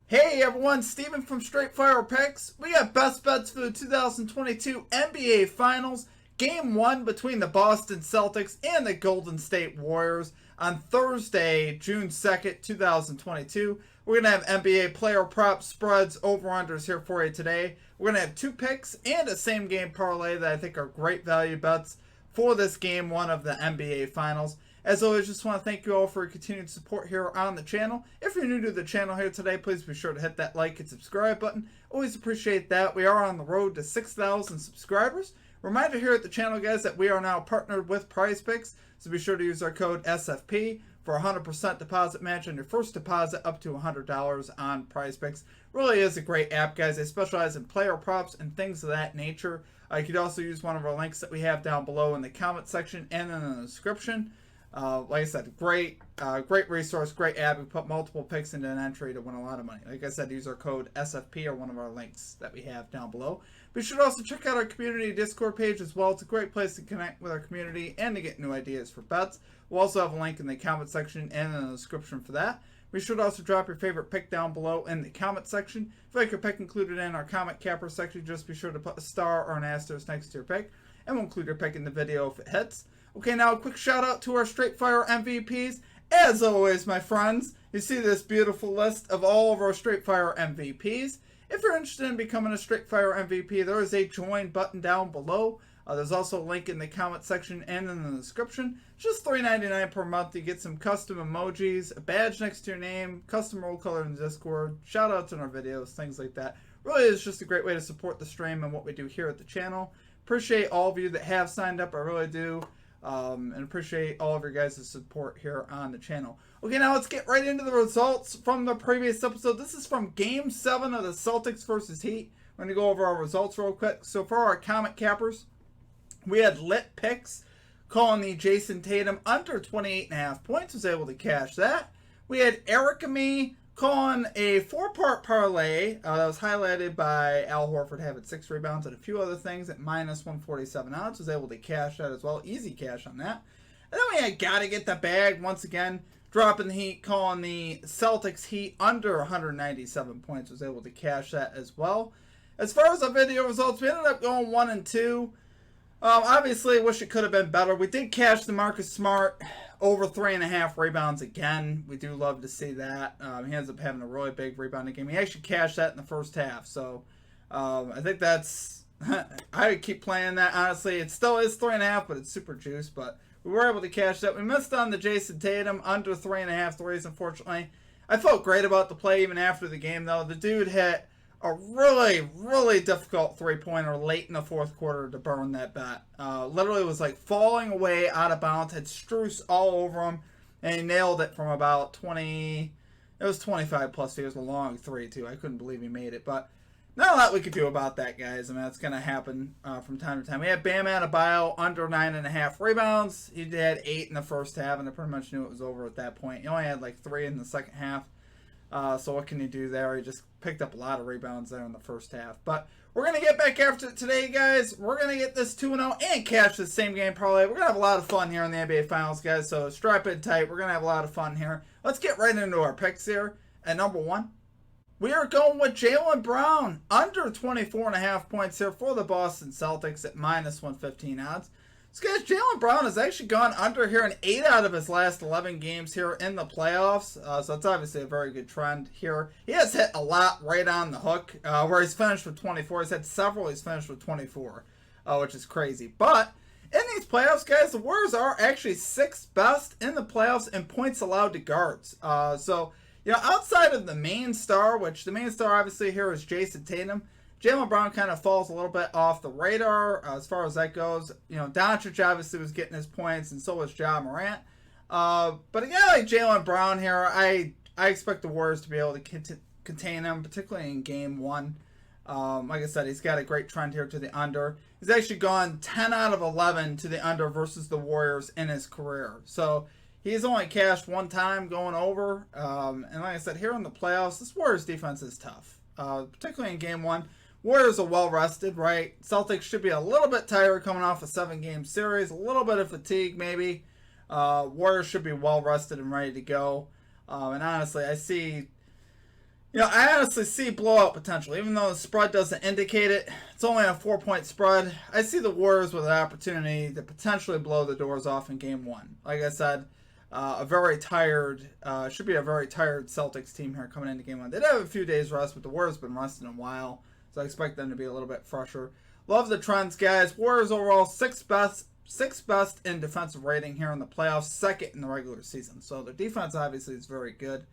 Hey everyone, Steven from Straight Fire Picks. We got best bets for the 2022 NBA Finals, Game 1 between the Boston Celtics and the Golden State Warriors on Thursday, June 2nd, 2022. We're going to have NBA player props, spreads, over-unders here for you today. We're going to have two picks and a same game parlay that I think are great value bets for this Game 1 of the NBA Finals. As always, just want to thank you all for your continued support here on the channel. If you're new to the channel here today, please be sure to hit that like and subscribe button. Always appreciate that. We are on the road to 6,000 subscribers. Reminder here at the channel, guys, that we are now partnered with PrizePicks, so be sure to use our code SFP for a 100% deposit match on your first deposit up to $100 on PrizePicks. Really is a great app, guys. They specialize in player props and things of that nature. You could also use one of our links that we have down below in the comment section and in the description. Like I said, great resource, great app. We put multiple picks into an entry to win a lot of money. Like I said, use our code SFP or one of our links that we have down below. Be sure to also check out our community Discord page as well. It's a great place to connect with our community and to get new ideas for bets. We'll also have a link in the comment section and in the description for that. Be sure to also drop your favorite pick down below in the comment section. If you like your pick included in our comment capper section, just be sure to put a star or an asterisk next to your pick, and we'll include your pick in the video if it hits. Okay, now a quick shout out to our Straight Fire MVPs. As always, my friends, you see this beautiful list of all of our Straight Fire MVPs. If you're interested in becoming a Straight Fire MVP, there is a join button down below. There's also a link in the comment section and in the description. Just $3.99 per month. You get some custom emojis, a badge next to your name, custom roll color in the Discord, shout outs in our videos, things like that. Really is just a great way to support the stream and what we do here at the channel. Appreciate all of you that have signed up. I really do. And appreciate all of your guys' support here on the channel. Okay, now let's get right into the results from the previous episode. This is from Game 7 of the Celtics versus Heat. We're going to go over our results real quick. So for our comment cappers, we had lit picks calling the Jason Tatum under 28.5 points. Was able to cash that. We had Eric and me calling a 4-part parlay that was highlighted by Al Horford having 6 rebounds and a few other things at minus 147 odds. Was able to cash that as well. Easy cash on that. And then we had Gotta Get the Bag once again, dropping the Heat, calling the Celtics Heat under 197 points. Was able to cash that as well. As far as the video results, we ended up going 1 and 2. Obviously, wish it could have been better. We did cash the Marcus Smart over 3.5 rebounds again. We do love to see that. He ends up having a really big rebounding game. He actually cashed that in the first half. So, I think that's... I would keep playing that, honestly. It still is 3.5, but it's super juice. But we were able to cash that. We missed on the Jason Tatum under 3.5 threes, unfortunately. I felt great about the play even after the game, though. The dude hit a really difficult three-pointer late in the fourth quarter to burn that bet. Literally was like falling away out of bounds, had Struce all over him, and he nailed it from about 20, it was 25 plus feet. It was a long three too. I couldn't believe he made it, but not a lot we could do about that, guys. I mean, that's going to happen from time to time. We had Bam Adebayo under 9.5 rebounds. He had 8 in the first half, and I pretty much knew it was over at that point. He only had like 3 in the second half. So what can he do there? He just picked up a lot of rebounds there in the first half. But we're going to get back after it today, guys. We're going to get this 2-0 and cash the same game parlay. We're going to have a lot of fun here in the NBA Finals, guys. So strap it tight. We're going to have a lot of fun here. Let's get right into our picks here. At number 1, we are going with Jaylen Brown under 24.5 points here for the Boston Celtics at minus 115 odds. So guys, Jaylen Brown has actually gone under here in 8 out of his last 11 games here in the playoffs. So it's obviously a very good trend here. He has hit a lot right on the hook, where he's finished with 24. He's had several he's finished with 24, which is crazy. But in these playoffs, guys, the Warriors are actually 6th best in the playoffs in points allowed to guards. So, you know, outside of the main star, which the main star obviously here is Jason Tatum, Jaylen Brown kind of falls a little bit off the radar as far as that goes. You know, Doncic obviously was getting his points, and so was Ja Morant. But a guy like Jaylen Brown here, I expect the Warriors to be able to contain him, particularly in Game 1. Like I said, he's got a great trend here to the under. He's actually gone 10 out of 11 to the under versus the Warriors in his career. So he's only cashed 1 time going over. And like I said, here in the playoffs, this Warriors defense is tough, particularly in Game 1. Warriors are well rested, right? Celtics should be a little bit tired coming off a 7-game series. A little bit of fatigue, maybe. Warriors should be well rested and ready to go. And honestly, I see, I honestly see blowout potential, even though the spread doesn't indicate it. It's only a 4-point spread. I see the Warriors with an opportunity to potentially blow the doors off in Game 1. Like I said, should be a very tired Celtics team here coming into Game 1. They did have a few days rest, but the Warriors have been resting a while, so I expect them to be a little bit fresher. Love the trends, guys. Warriors overall sixth best in defensive rating here in the playoffs, second in the regular season. So their defense obviously is very good.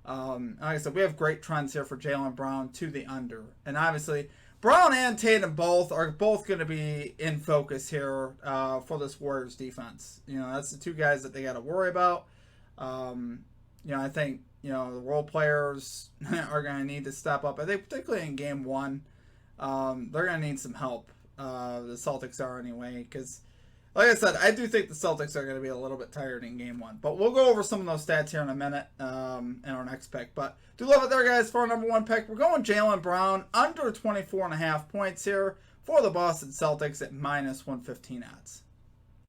Like I said, we have great trends here for Jaylen Brown to the under. And obviously, Brown and Tatum are both going to be in focus here for this Warriors defense. That's the two guys that they got to worry about. I think, the role players are going to need to step up. I think particularly in Game 1, they're going to need some help. The Celtics are anyway, because like I said, I do think the Celtics are going to be a little bit tired in Game 1. But we'll go over some of those stats here in a minute in our next pick. But do love it there, guys, for our number 1 pick. We're going Jaylen Brown under 24.5 points here for the Boston Celtics at minus 115 odds.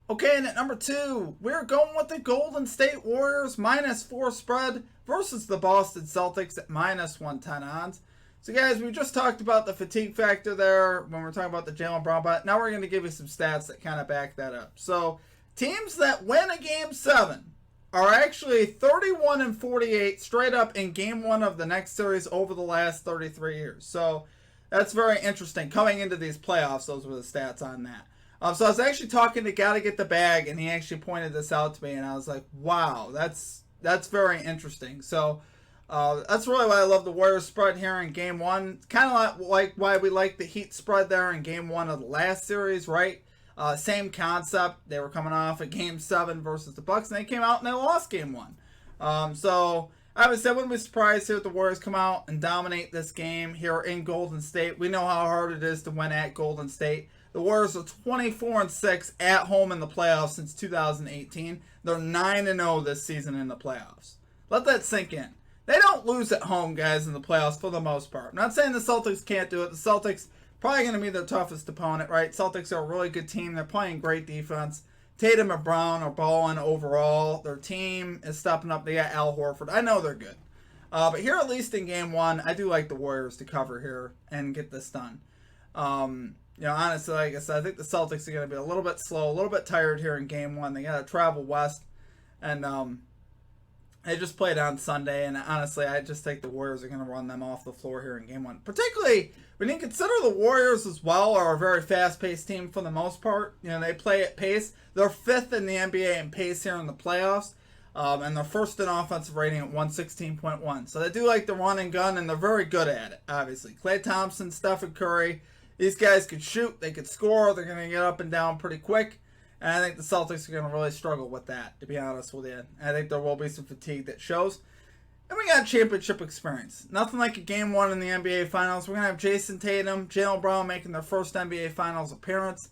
Okay, and at number 2, we're going with the Golden State Warriors minus 4 spread versus the Boston Celtics at minus 110 odds. So, guys, we just talked about the fatigue factor there when we're talking about the Jaylen Brown, but now we're going to give you some stats that kind of back that up. So, teams that win a Game 7 are actually 31-48 straight up in Game 1 of the next series over the last 33 years. So, that's very interesting. Coming into these playoffs, those were the stats on that. So, I was actually talking to Gotta Get the Bag, and he actually pointed this out to me, and I was like, wow, that's very interesting. So, that's really why I love the Warriors spread here in Game 1. Kind of like why we like the Heat spread there in Game 1 of the last series, right? Same concept. They were coming off a Game 7 versus the Bucks, and they came out and they lost Game 1. So obviously I wouldn't be surprised here if the Warriors come out and dominate this game here in Golden State. We know how hard it is to win at Golden State. The Warriors are 24-6 at home in the playoffs since 2018. They're 9-0 this season in the playoffs. Let that sink in. They don't lose at home, guys, in the playoffs for the most part. I'm not saying the Celtics can't do it. The Celtics probably going to be their toughest opponent, right? Celtics are a really good team. They're playing great defense. Tatum and Brown are balling overall. Their team is stepping up. They got Al Horford. I know they're good. But here, at least in Game 1, I do like the Warriors to cover here and get this done. Honestly, like I said, I think the Celtics are going to be a little bit slow, a little bit tired here in Game 1. They got to travel west. And, they just played on Sunday, and honestly, I just think the Warriors are going to run them off the floor here in Game 1. Particularly, when you consider the Warriors as well are a very fast-paced team for the most part. They play at pace. They're 5th in the NBA in pace here in the playoffs, and they're first in offensive rating at 116.1. So they do like the run and gun, and they're very good at it, obviously. Klay Thompson, Stephen Curry, these guys could shoot, they could score, they're going to get up and down pretty quick. And I think the Celtics are going to really struggle with that, to be honest with you. I think there will be some fatigue that shows. And we got championship experience. Nothing like a Game 1 in the NBA Finals. We're going to have Jason Tatum, Jaylen Brown making their first NBA Finals appearance.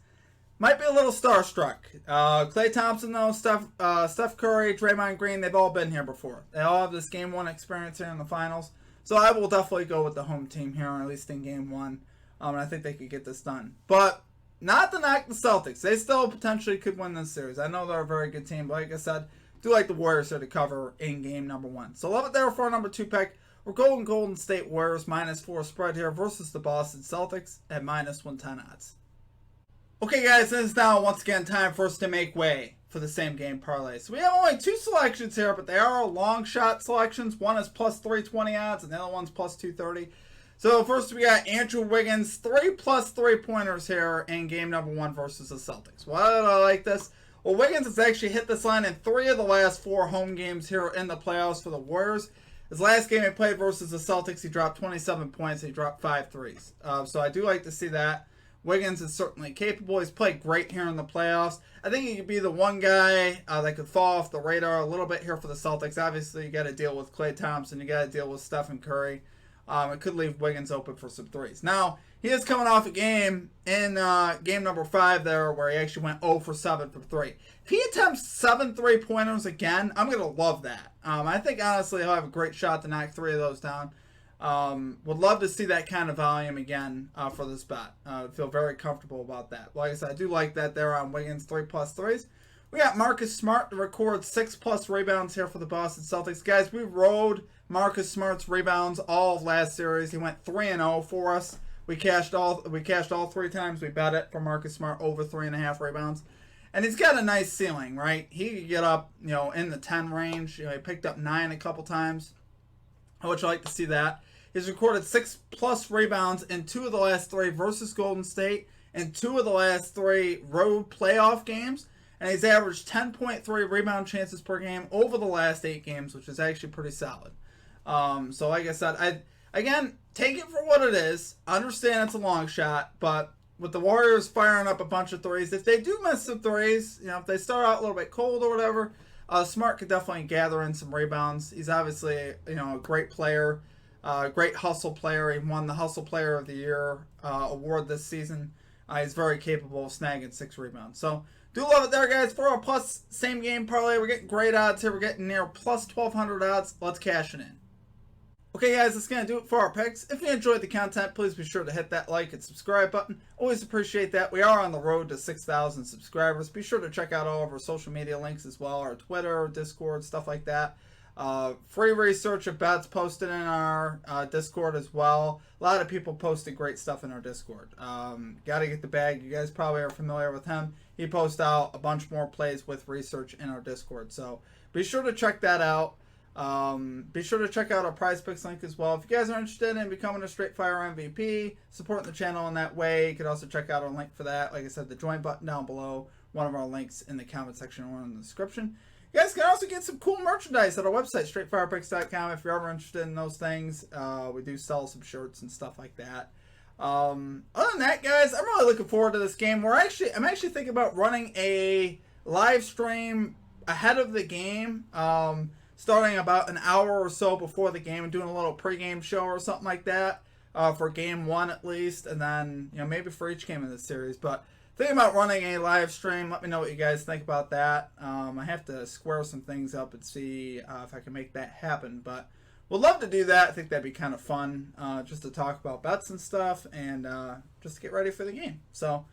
Might be a little starstruck. Klay Thompson, though, Steph Curry, Draymond Green, they've all been here before. They all have this Game 1 experience here in the Finals. So I will definitely go with the home team here, at least in Game 1. And I think they could get this done. But not to knock the Celtics. They still potentially could win this series. I know they're a very good team, but like I said, do like the Warriors here to cover in game number 1. So love it there for our number 2 pick. We're going Golden State Warriors minus 4 spread here versus the Boston Celtics at minus 110 odds. Okay, guys, it is now once again time for us to make way for the same game parlay. So we have only 2 selections here, but they are long shot selections. One is plus 320 odds, and the other one's plus 230. So first we got Andrew Wiggins, 3 plus 3-pointers here in game number 1 versus the Celtics. Why do I like this? Well, Wiggins has actually hit this line in 3 of the last 4 home games here in the playoffs for the Warriors. His last game he played versus the Celtics, he dropped 27 points. He dropped 5 threes. So I do like to see that. Wiggins is certainly capable. He's played great here in the playoffs. I think he could be the one guy that could fall off the radar a little bit here for the Celtics. Obviously, you got to deal with Klay Thompson. You got to deal with Stephen Curry. It could leave Wiggins open for some threes. Now, he is coming off a game in game number 5 there where he actually went 0 for 7 from 3. If he attempts 7 3-pointers again, I'm going to love that. I think, honestly, he'll have a great shot to knock 3 of those down. Would love to see that kind of volume again for this bet. I feel very comfortable about that. Like I said, I do like that there on Wiggins 3 plus 3s. We got Marcus Smart to record 6+ rebounds here for the Boston Celtics. Guys, we rode Marcus Smart's rebounds all of last series. He went 3-0 for us. We cashed all 3 times. We bet it for Marcus Smart over 3.5 rebounds. And he's got a nice ceiling, right? He could get up, in the 10 range. He picked up 9 a couple times, which I like to see that. He's recorded 6+ rebounds in 2 of the last 3 versus Golden State and 2 of the last 3 road playoff games. And he's averaged 10.3 rebound chances per game over the last 8 games, which is actually pretty solid. So like I said, again, take it for what it is. Understand it's a long shot, but with the Warriors firing up a bunch of threes, if they do miss some threes, if they start out a little bit cold or whatever, Smart could definitely gather in some rebounds. He's obviously, a great player, great hustle player. He won the Hustle Player of the Year award this season. He's very capable of snagging 6 rebounds. So, do love it there, guys. For our plus same game parlay, we're getting great odds here. We're getting near plus 1,200 odds. Let's cash it in. Okay, guys, that's going to do it for our picks. If you enjoyed the content, please be sure to hit that like and subscribe button. Always appreciate that. We are on the road to 6,000 subscribers. Be sure to check out all of our social media links as well, our Twitter, Discord, stuff like that. Free research of bets posted in our Discord as well. A lot of people posted great stuff in our Discord. Gotta get the bag. You guys probably are familiar with him. He posts out a bunch more plays with research in our Discord. So be sure to check that out. Be sure to check out our Prize Picks link as well. If you guys are interested in becoming a Straight Fire MVP, supporting the channel in that way, you could also check out our link for that. Like I said, the join button down below. One of our links in the comment section or in the description. You guys can also get some cool merchandise at our website, straightfirepicks.com, if you're ever interested in those things. We do sell some shirts and stuff like that. Other than that, guys, I'm really looking forward to this game. I'm actually thinking about running a live stream ahead of the game, starting about an hour or so before the game and doing a little pregame show or something like that for game 1 at least, and then maybe for each game in this series. But thinking about running a live stream. Let me know what you guys think about that. I have to square some things up and see if I can make that happen. But we'd love to do that. I think that'd be kind of fun just to talk about bets and stuff and just to get ready for the game. So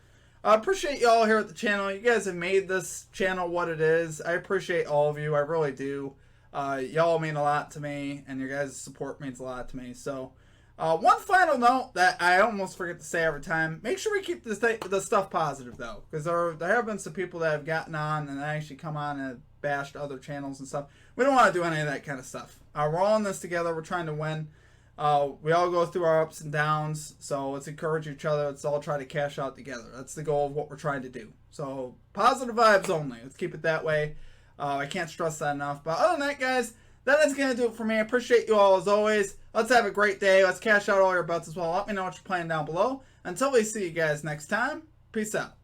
I appreciate you all here at the channel. You guys have made this channel what it is. I appreciate all of you. I really do. Y'all mean a lot to me, and your guys' support means a lot to me. So one final note that I almost forget to say every time: make sure we keep the stuff positive, though, because there have been some people that have gotten on and actually come on and bashed other channels and stuff. We don't want to do any of that kind of stuff. We're all in this together. We're trying to win. We all go through our ups and downs, so let's encourage each other. Let's all try to cash out together. That's the goal of what we're trying to do. So positive vibes only. Let's keep it that way. I can't stress that enough. But other than that, guys, that is going to do it for me. I appreciate you all as always. Let's have a great day. Let's cash out all your bets as well. Let me know what you're playing down below. Until we see you guys next time, peace out.